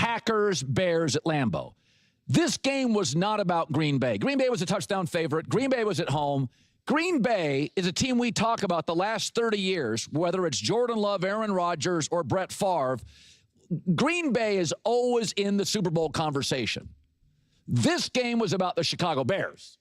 Packers, Bears at Lambeau. This game was not about Green Bay. Green Bay was a touchdown favorite. Green Bay was at home. Green Bay is a team we talk about the last 30 years, whether it's Jordan Love, Aaron Rodgers, or Brett Favre. Green Bay is always in the Super Bowl conversation. This game was about the Chicago Bears.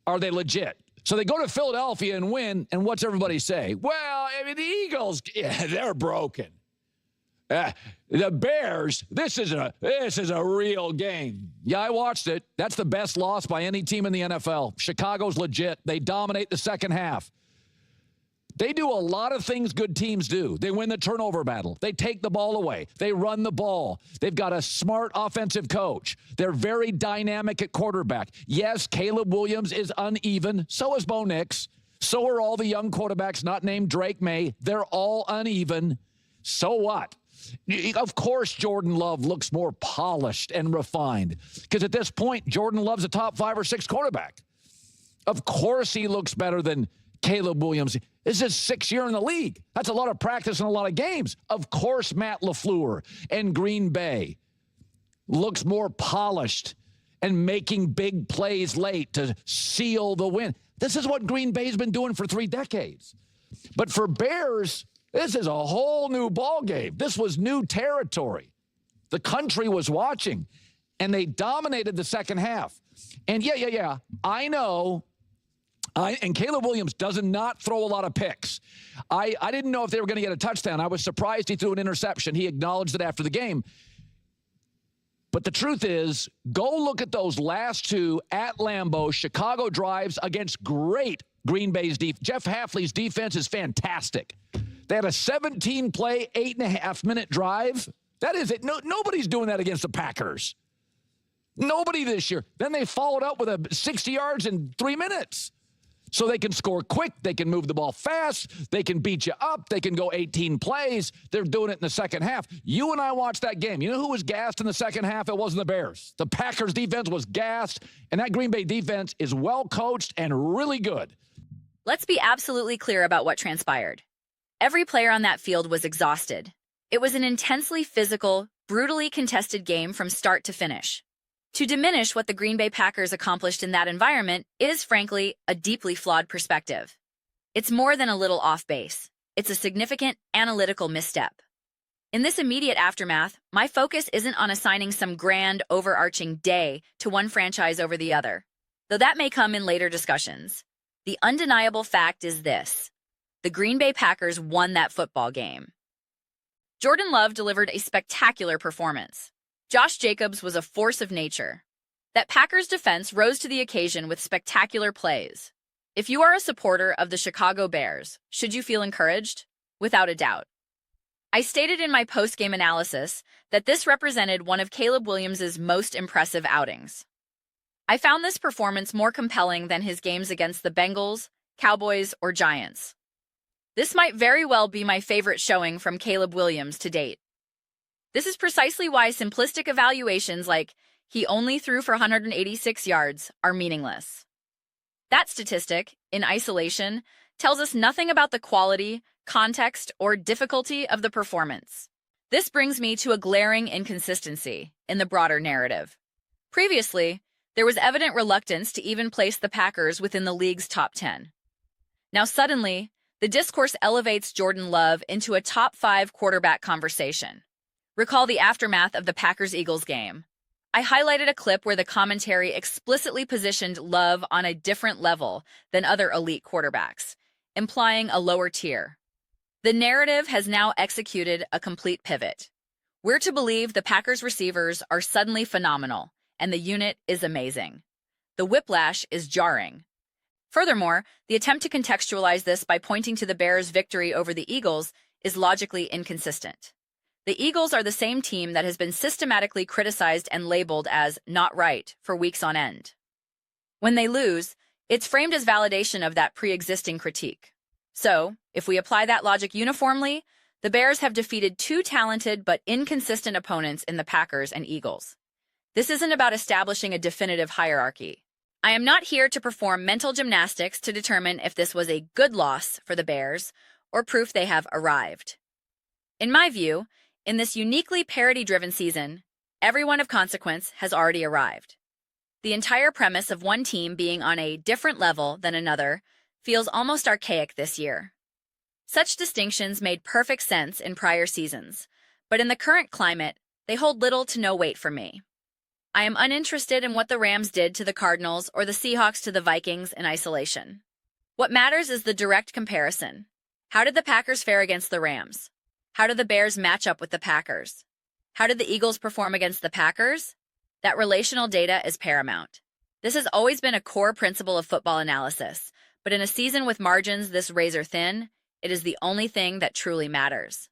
Are they legit? So they go to Philadelphia and win, and what's everybody say? Well, I mean, the Eagles, yeah, they're broken. The Bears, this is a real game. Yeah, I watched it. That's the best loss by any team in the NFL. Chicago's legit. They dominate the second half. They do a lot of things good teams do. They win the turnover battle. They take the ball away. They run the ball. They've got a smart offensive coach. They're very dynamic at quarterback. Yes, Caleb Williams is uneven. So is Bo Nix. So are all the young quarterbacks not named Drake May. They're all uneven. So what? Of course, Jordan Love looks more polished and refined because at this point, Jordan Love's a top 5 or 6 quarterback. Of course, he looks better than Caleb Williams. This is his 6th year in the league. That's a lot of practice and a lot of games. Of course, Matt LaFleur and Green Bay looks more polished and making big plays late to seal the win. This is what Green Bay's been doing for 3 decades. But for Bears, this is a whole new ball game. This was new territory. The country was watching, and they dominated the second half. And yeah, I know. And Caleb Williams does not throw a lot of picks. I didn't know if they were going to get a touchdown. I was surprised he threw an interception. He acknowledged it after the game. But the truth is, go look at those last 2 at Lambeau. Chicago drives against great Green Bay's defense. Jeff Hafley's defense is fantastic. They had a 17-play, 8.5-minute drive. That is it. Nobody's doing that against the Packers. Nobody this year. Then they followed up with a 60 yards in 3 minutes. So they can score quick. They can move the ball fast. They can beat you up. They can go 18 plays. They're doing it in the second half. You and I watched that game. You know who was gassed in the second half? It wasn't the Bears. The Packers defense was gassed, and that Green Bay defense is well coached and really good. Let's be absolutely clear about what transpired. Every player on that field was exhausted. It was an intensely physical, brutally contested game from start to finish. To diminish what the Green Bay Packers accomplished in that environment is, frankly, a deeply flawed perspective. It's more than a little off base. It's a significant analytical misstep. In this immediate aftermath, my focus isn't on assigning some grand, overarching day to one franchise over the other, though that may come in later discussions. The undeniable fact is this: the Green Bay Packers won that football game. Jordan Love delivered a spectacular performance. Josh Jacobs was a force of nature. That Packers defense rose to the occasion with spectacular plays. If you are a supporter of the Chicago Bears, should you feel encouraged? Without a doubt. I stated in my post-game analysis that this represented one of Caleb Williams' most impressive outings. I found this performance more compelling than his games against the Bengals, Cowboys, or Giants. This might very well be my favorite showing from Caleb Williams to date. This is precisely why simplistic evaluations like he only threw for 186 yards are meaningless. That statistic, in isolation, tells us nothing about the quality, context, or difficulty of the performance. This brings me to a glaring inconsistency in the broader narrative. Previously, there was evident reluctance to even place the Packers within the league's top 10. Now suddenly, the discourse elevates Jordan Love into a top 5 quarterback conversation. Recall the aftermath of the Packers-Eagles game. I highlighted a clip where the commentary explicitly positioned Love on a different level than other elite quarterbacks, implying a lower tier. The narrative has now executed a complete pivot. We're to believe the Packers receivers are suddenly phenomenal, and the unit is amazing. The whiplash is jarring. Furthermore, the attempt to contextualize this by pointing to the Bears' victory over the Eagles is logically inconsistent. The Eagles are the same team that has been systematically criticized and labeled as not right for weeks on end. When they lose, it's framed as validation of that pre-existing critique. So, if we apply that logic uniformly, the Bears have defeated 2 talented but inconsistent opponents in the Packers and Eagles. This isn't about establishing a definitive hierarchy. I am not here to perform mental gymnastics to determine if this was a good loss for the Bears or proof they have arrived. In my view, In this uniquely parody-driven season, everyone of consequence has already arrived. The entire premise of one team being on a different level than another feels almost archaic this year. Such distinctions made perfect sense in prior seasons, but in the current climate, they hold little to no weight for me. I am uninterested in what the Rams did to the Cardinals or the Seahawks to the Vikings in isolation. What matters is the direct comparison. How did the Packers fare against the Rams? How did the Bears match up with the Packers? How did the Eagles perform against the Packers? That relational data is paramount. This has always been a core principle of football analysis, but in a season with margins this razor thin, it is the only thing that truly matters.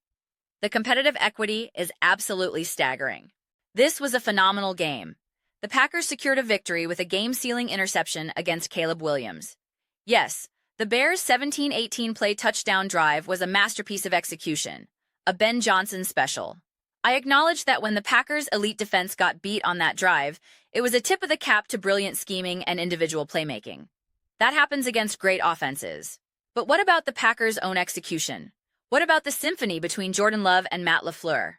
The competitive equity is absolutely staggering. This was a phenomenal game. The Packers secured a victory with a game-sealing interception against Caleb Williams. Yes, the Bears' 17-18 play touchdown drive was a masterpiece of execution, a Ben Johnson special. I acknowledge that when the Packers' elite defense got beat on that drive, it was a tip of the cap to brilliant scheming and individual playmaking. That happens against great offenses. But what about the Packers' own execution? What about the symphony between Jordan Love and Matt LaFleur?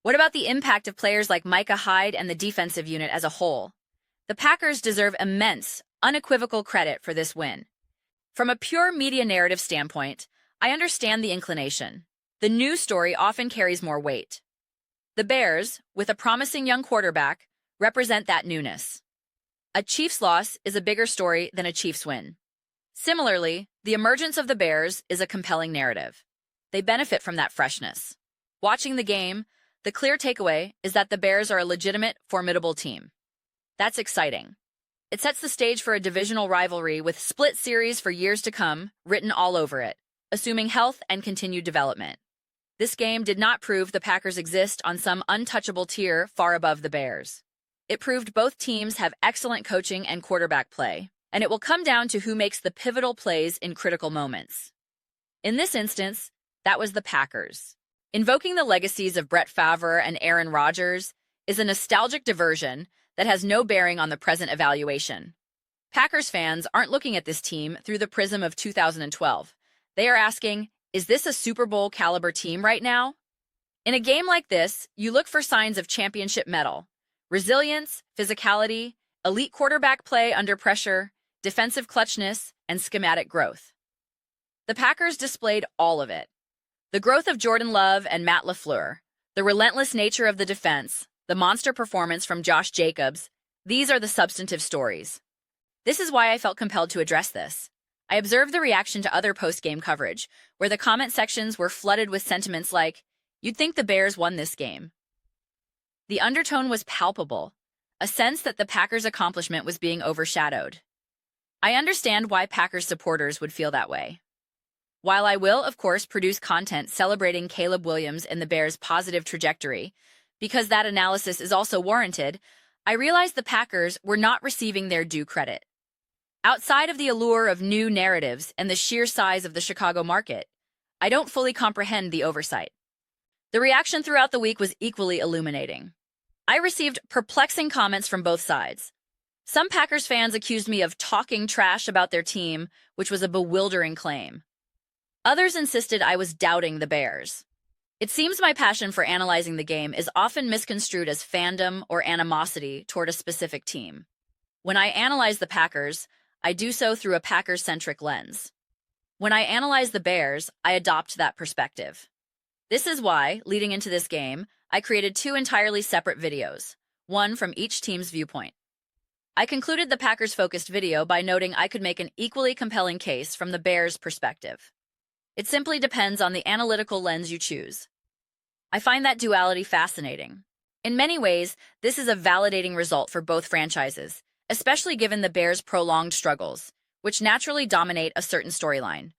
What about the impact of players like Micah Hyde and the defensive unit as a whole? The Packers deserve immense, unequivocal credit for this win. From a pure media narrative standpoint, I understand the inclination. The news story often carries more weight. The Bears, with a promising young quarterback, represent that newness. A Chiefs loss is a bigger story than a Chiefs win. Similarly, the emergence of the Bears is a compelling narrative. They benefit from that freshness. Watching the game, the clear takeaway is that the Bears are a legitimate, formidable team. That's exciting. It sets the stage for a divisional rivalry with split series for years to come written all over it, assuming health and continued development. This game did not prove the Packers exist on some untouchable tier far above the Bears. It proved both teams have excellent coaching and quarterback play, and it will come down to who makes the pivotal plays in critical moments. In this instance, that was the Packers. Invoking the legacies of Brett Favre and Aaron Rodgers is a nostalgic diversion that has no bearing on the present evaluation. Packers fans aren't looking at this team through the prism of 2012. They are asking, is this a Super Bowl caliber team right now? In a game like this, you look for signs of championship mettle, resilience, physicality, elite quarterback play under pressure, defensive clutchness, and schematic growth. The Packers displayed all of it. The growth of Jordan Love and Matt LaFleur, the relentless nature of the defense, the monster performance from Josh Jacobs, these are the substantive stories. This is why I felt compelled to address this. I observed the reaction to other post-game coverage, where the comment sections were flooded with sentiments like, "You'd think the Bears won this game." The undertone was palpable, a sense that the Packers' accomplishment was being overshadowed. I understand why Packers supporters would feel that way. While I will, of course, produce content celebrating Caleb Williams and the Bears' positive trajectory, because that analysis is also warranted, I realize the Packers were not receiving their due credit. Outside of the allure of new narratives and the sheer size of the Chicago market, I don't fully comprehend the oversight. The reaction throughout the week was equally illuminating. I received perplexing comments from both sides. Some Packers fans accused me of talking trash about their team, which was a bewildering claim. Others insisted I was doubting the Bears. It seems my passion for analyzing the game is often misconstrued as fandom or animosity toward a specific team. When I analyze the Packers, I do so through a Packers-centric lens. When I analyze the Bears, I adopt that perspective. This is why, leading into this game, I created 2 entirely separate videos, one from each team's viewpoint. I concluded the Packers-focused video by noting I could make an equally compelling case from the Bears' perspective. It simply depends on the analytical lens you choose. I find that duality fascinating. In many ways, this is a validating result for both franchises, especially given the Bears' prolonged struggles, which naturally dominate a certain storyline.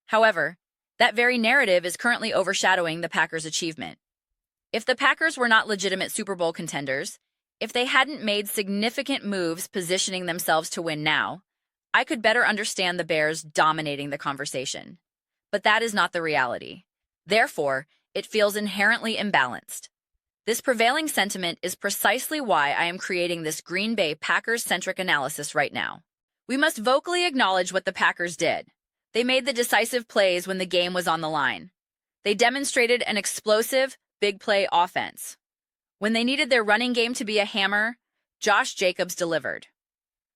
However, that very narrative is currently overshadowing the Packers' achievement. If the Packers were not legitimate Super Bowl contenders, if they hadn't made significant moves positioning themselves to win now, I could better understand the Bears dominating the conversation. But that is not the reality. Therefore, it feels inherently imbalanced. This prevailing sentiment is precisely why I am creating this Green Bay Packers-centric analysis right now. We must vocally acknowledge what the Packers did. They made the decisive plays when the game was on the line. They demonstrated an explosive, big play offense. When they needed their running game to be a hammer, Josh Jacobs delivered.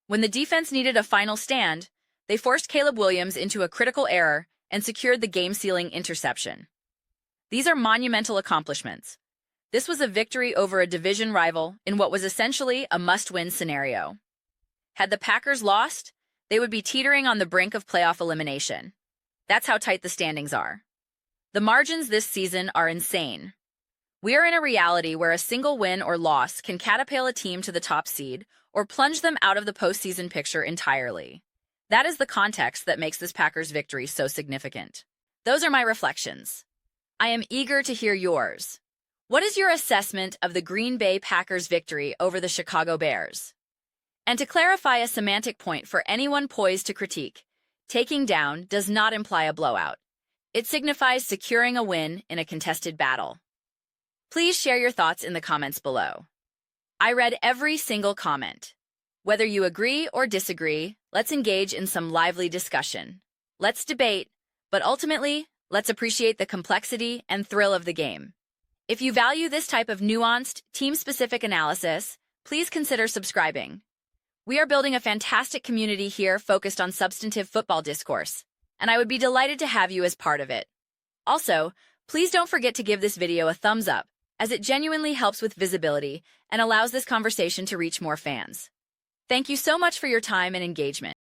When the defense needed a final stand, they forced Caleb Williams into a critical error and secured the game-sealing interception. These are monumental accomplishments. This was a victory over a division rival in what was essentially a must-win scenario. Had the Packers lost, they would be teetering on the brink of playoff elimination. That's how tight the standings are. The margins this season are insane. We are in a reality where a single win or loss can catapult a team to the top seed or plunge them out of the postseason picture entirely. That is the context that makes this Packers victory so significant. Those are my reflections. I am eager to hear yours. What is your assessment of the Green Bay Packers victory over the Chicago Bears? And to clarify a semantic point for anyone poised to critique, taking down does not imply a blowout. It signifies securing a win in a contested battle. Please share your thoughts in the comments below. I read every single comment. Whether you agree or disagree, let's engage in some lively discussion. Let's debate, but ultimately, let's appreciate the complexity and thrill of the game. If you value this type of nuanced, team-specific analysis, please consider subscribing. We are building a fantastic community here focused on substantive football discourse, and I would be delighted to have you as part of it. Also, please don't forget to give this video a thumbs up, as it genuinely helps with visibility and allows this conversation to reach more fans. Thank you so much for your time and engagement.